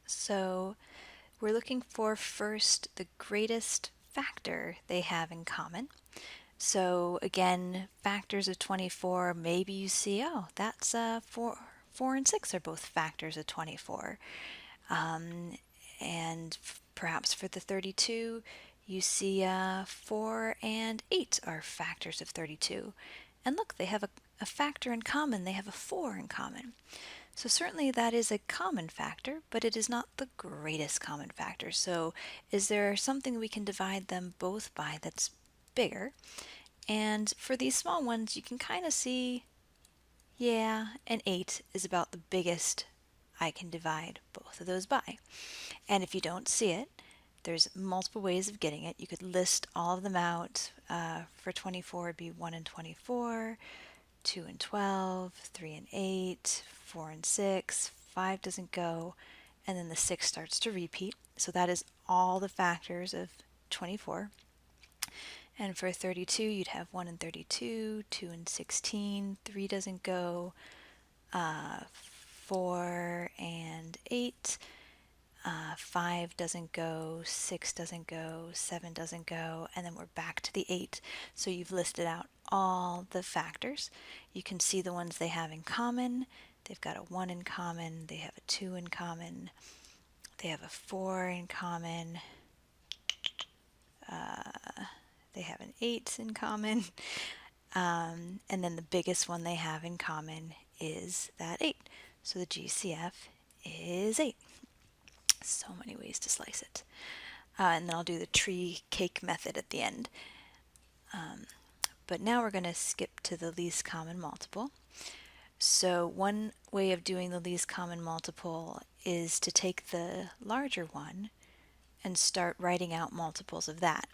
So we're looking for first the greatest factor they have in common. So again, factors of 24, maybe you see, oh, that's 4 and 6 are both factors of 24. And perhaps for the 32, you see 4 and 8 are factors of 32. And look, they have a factor in common, they have a 4 in common. So certainly that is a common factor, but it is not the greatest common factor. So is there something we can divide them both by that's bigger? And for these small ones, you can kind of see, yeah, an 8 is about the biggest I can divide both of those by. And if you don't see it, there's multiple ways of getting it. You could list all of them out. For 24, it'd be 1 and 24, 2 and 12, 3 and 8, 4 and 6, 5 doesn't go, and then the 6 starts to repeat. So that is all the factors of 24. And for 32, you'd have 1 and 32, 2 and 16, 3 doesn't go, 4 and 8, 5 doesn't go, 6 doesn't go, 7 doesn't go, and then we're back to the 8. So you've listed out all the factors. You can see the ones they have in common. They've got a 1 in common, they have a 2 in common, they have a 4 in common, they have an 8 in common, and then the biggest one they have in common is that 8. So the GCF is 8. So many ways to slice it. And then I'll do the tree cake method at the end. But now we're going to skip to the least common multiple. So one way of doing the least common multiple is to take the larger one and start writing out multiples of that.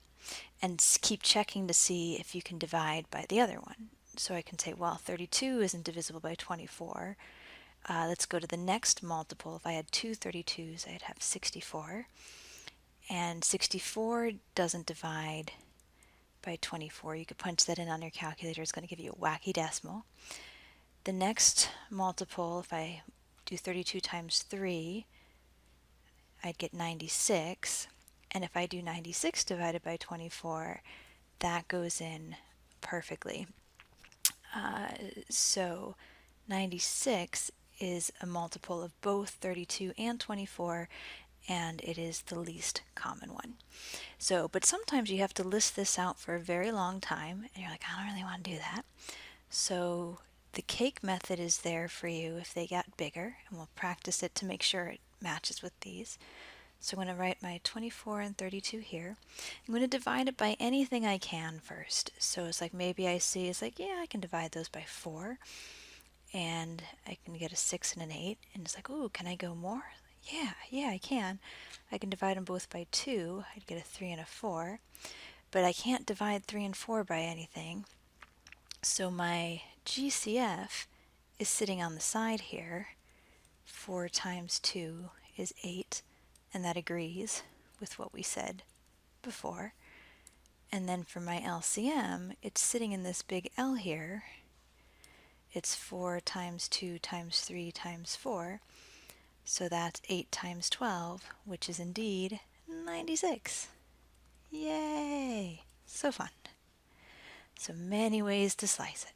And keep checking to see if you can divide by the other one. So I can say, well, 32 isn't divisible by 24. Let's go to the next multiple. If I had two 32s, I'd have 64. And 64 doesn't divide by 24. You could punch that in on your calculator. It's going to give you a wacky decimal. The next multiple, if I do 32 times 3, I'd get 96. And if I do 96 divided by 24, that goes in perfectly. So 96 is a multiple of both 32 and 24, and it is the least common one. So, but sometimes you have to list this out for a very long time, and you're like, I don't really want to do that. So the cake method is there for you if they get bigger, and we'll practice it to make sure it matches with these. So I'm going to write my 24 and 32 here. I'm going to divide it by anything I can first. So it's like maybe I see, it's like, yeah, I can divide those by 4. And I can get a 6 and an 8. And it's like, ooh, can I go more? Yeah, I can. I can divide them both by 2. I'd get a 3 and a 4. But I can't divide 3 and 4 by anything. So my GCF is sitting on the side here. 4 times 2 is 8. And that agrees with what we said before. And then for my LCM, it's sitting in this big L here. It's 4 times 2 times 3 times 4. So that's 8 times 12, which is indeed 96. Yay! So fun. So many ways to slice it.